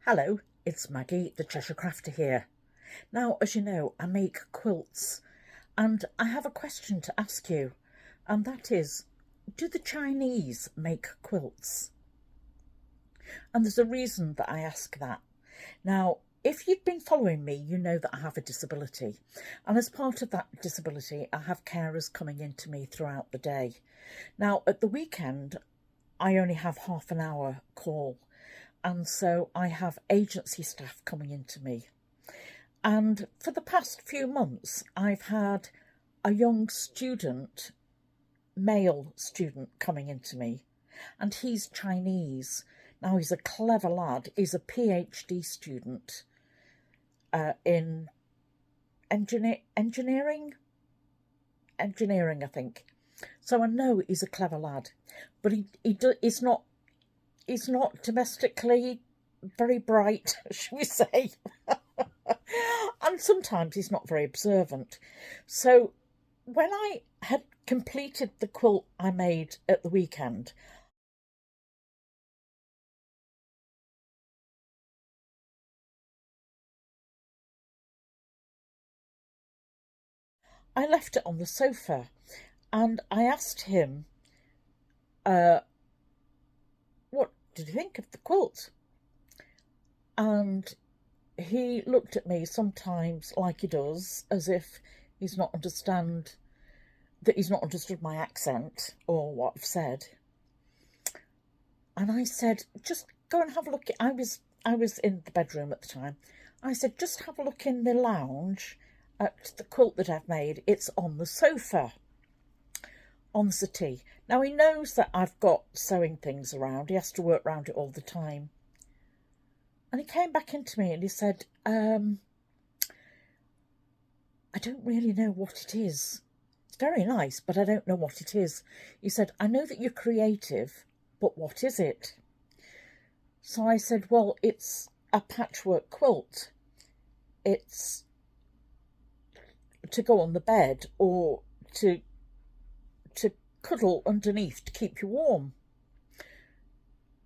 Hello, it's Maggie, the Cheshire Crafter here. Now, as you know, I make quilts, and I have a question to ask you, and that is, do the Chinese make quilts? And there's a reason that I ask that. Now, if you've been following me, you know that I have a disability, and as part of that disability, I have carers coming into me throughout the day. Now, at the weekend, I only have half an hour call, and so I have agency staff coming into me. And for the past few months, I've had a young student, male student, coming into me, and he's Chinese. Now, he's a clever lad. He's a PhD student in engineering, I think. So I know he's a clever lad, but he's not domestically very bright, shall we say. And sometimes he's not very observant. So when I had completed the quilt I made at the weekend, I left it on the sofa and I asked him, what did you think of the quilt? And he looked at me sometimes like he does, as if he's not understood my accent or what I've said. And I said, just go and have a look. I was in the bedroom at the time. I said, just have a look in the lounge at the quilt that I've made. It's on the sofa, on the settee. Now, he knows that I've got sewing things around. He has to work around it all the time. And he came back into me and he said, I don't really know what it is. It's very nice, but I don't know what it is. He said, I know that you're creative, but what is it? So I said, well, it's a patchwork quilt. It's to go on the bed or to cuddle underneath to keep you warm.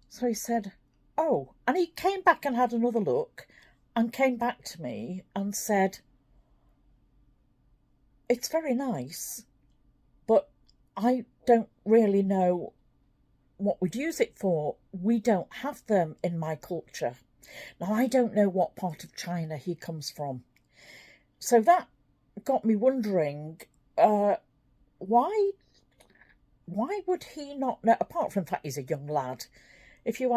So he said, oh, and he came back and had another look and came back to me and said, it's very nice, but I don't really know what we'd use it for. We don't have them in my culture. Now, I don't know what part of China he comes from. So that got me wondering, why would he not know, apart from the fact he's a young lad? If you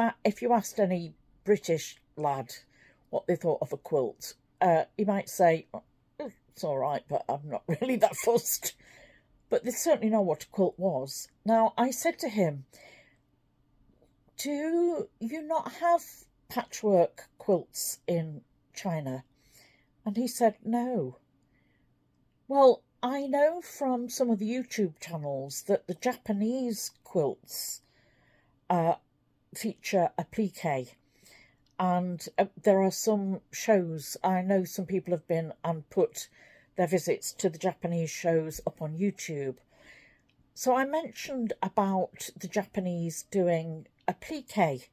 asked any British lad what they thought of a quilt, he might say, oh, it's all right, but I'm not really that fussed. But they certainly know what a quilt was. Now, I said to him, do you not have patchwork quilts in China? And he said, no. Well, I know from some of the YouTube channels that the Japanese quilts feature applique, and there are some shows. I know some people have been and put their visits to the Japanese shows up on YouTube. So I mentioned about the Japanese doing applique,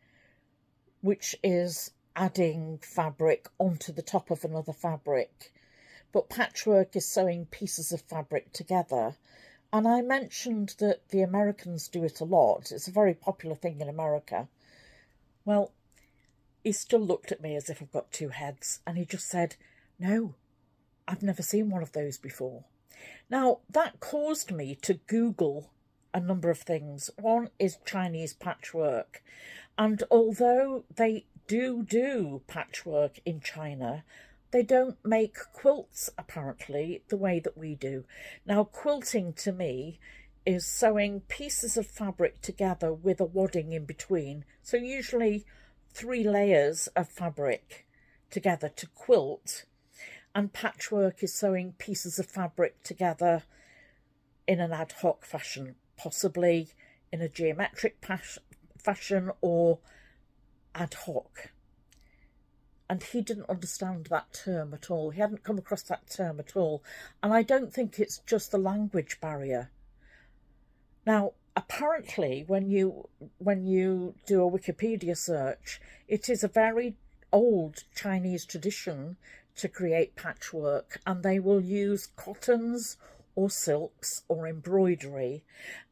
which is adding fabric onto the top of another fabric, but patchwork is sewing pieces of fabric together. And I mentioned that the Americans do it a lot. It's a very popular thing in America. Well, he still looked at me as if I've got two heads, and he just said, no, I've never seen one of those before. Now, that caused me to Google a number of things. One is Chinese patchwork, and although they do patchwork in China, they don't make quilts, apparently, the way that we do. Now, quilting to me is sewing pieces of fabric together with a wadding in between. So usually 3 layers of fabric together to quilt. And patchwork is sewing pieces of fabric together in an ad hoc fashion, possibly in a geometric fashion or ad hoc. And he didn't understand that term at all. He hadn't come across that term at all. And I don't think it's just the language barrier. Now, apparently, when you do a Wikipedia search, it is a very old Chinese tradition to create patchwork, and they will use cottons or silks or embroidery,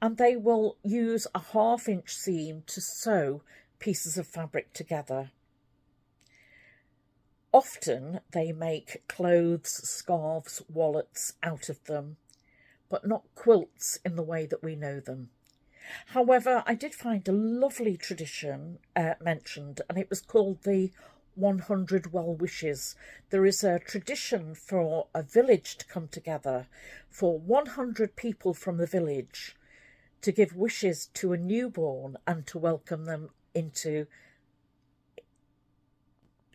and they will use a 1/2 inch seam to sew pieces of fabric together. Often they make clothes, scarves, wallets out of them, but not quilts in the way that we know them. However, I did find a lovely tradition mentioned, and it was called the 100 Well Wishes. There is a tradition for a village to come together, for 100 people from the village to give wishes to a newborn and to welcome them into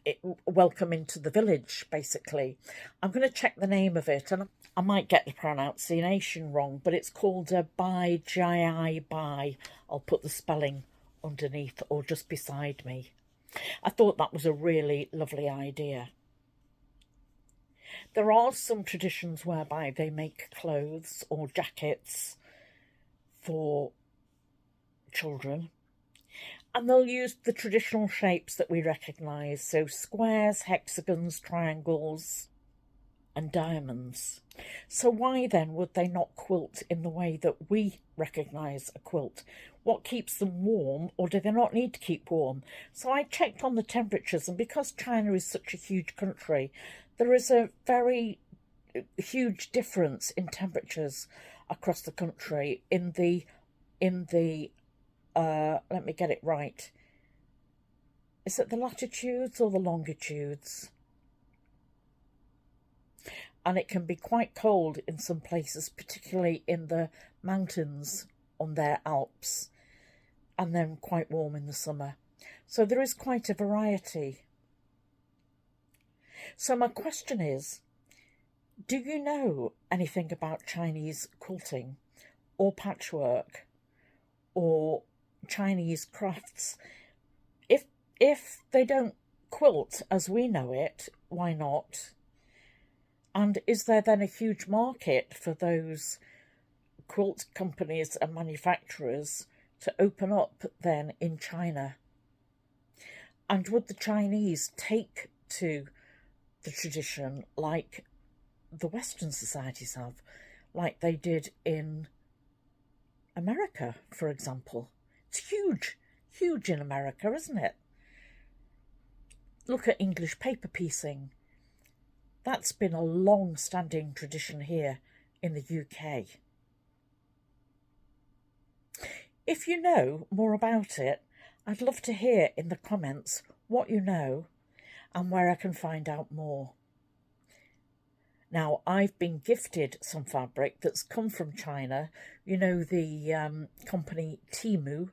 the village, basically. I'm going to check the name of it, and I might get the pronunciation wrong, but it's called a Bai Jai Bai. I'll put the spelling underneath or just beside me. I thought that was a really lovely idea. There are some traditions whereby they make clothes or jackets for children, and they'll use the traditional shapes that we recognise, so squares, hexagons, triangles and diamonds. So why then would they not quilt in the way that we recognise a quilt? What keeps them warm, or do they not need to keep warm? So I checked on the temperatures, and because China is such a huge country, there is a very huge difference in temperatures across the country in the let me get it right. Is it the latitudes or the longitudes? And it can be quite cold in some places, particularly in the mountains on their Alps, and then quite warm in the summer. So there is quite a variety. So my question is, do you know anything about Chinese quilting or patchwork or Chinese crafts? If they don't quilt as we know it, why not? And is there then a huge market for those quilt companies and manufacturers to open up then in China? And would the Chinese take to the tradition like the Western societies have, like they did in America, for example? It's huge in America, isn't it? Look at English paper piecing. That's been a long-standing tradition here in the UK. If you know more about it, I'd love to hear in the comments what you know and where I can find out more. Now, I've been gifted some fabric that's come from China. You know, the company Temu.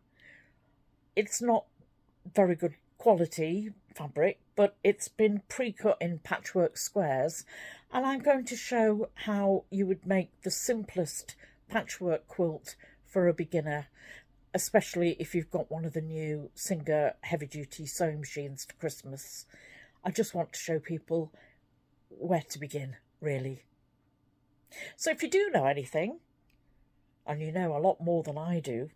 It's not very good quality fabric, but it's been pre-cut in patchwork squares, and I'm going to show how you would make the simplest patchwork quilt for a beginner, especially if you've got one of the new Singer heavy-duty sewing machines for Christmas. I just want to show people where to begin, really. So if you do know anything, and you know a lot more than I do,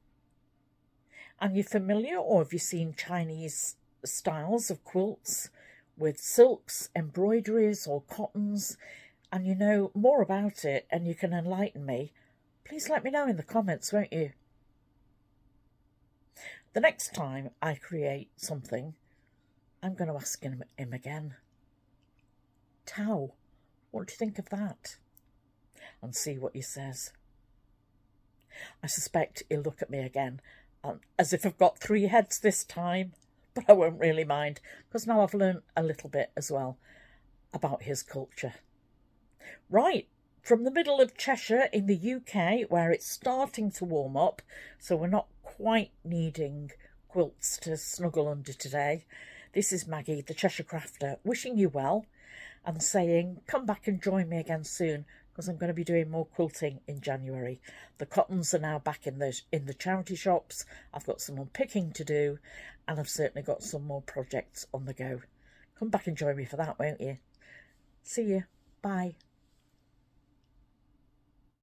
and you're familiar, or have you seen Chinese styles of quilts with silks, embroideries or cottons, and you know more about it and you can enlighten me, please let me know in the comments, won't you? The next time I create something, I'm going to ask him again. Tao, what do you think of that? And see what he says. I suspect he'll look at me again, as if I've got 3 heads this time, but I won't really mind, because now I've learned a little bit as well about his culture. Right, from the middle of Cheshire in the UK, where it's starting to warm up, so we're not quite needing quilts to snuggle under today, this is Maggie, the Cheshire Crafter, wishing you well and saying come back and join me again soon, because I'm going to be doing more quilting in January. The cottons are now back in the charity shops. I've got some unpicking to do, and I've certainly got some more projects on the go. Come back and join me for that, won't you? See you. Bye.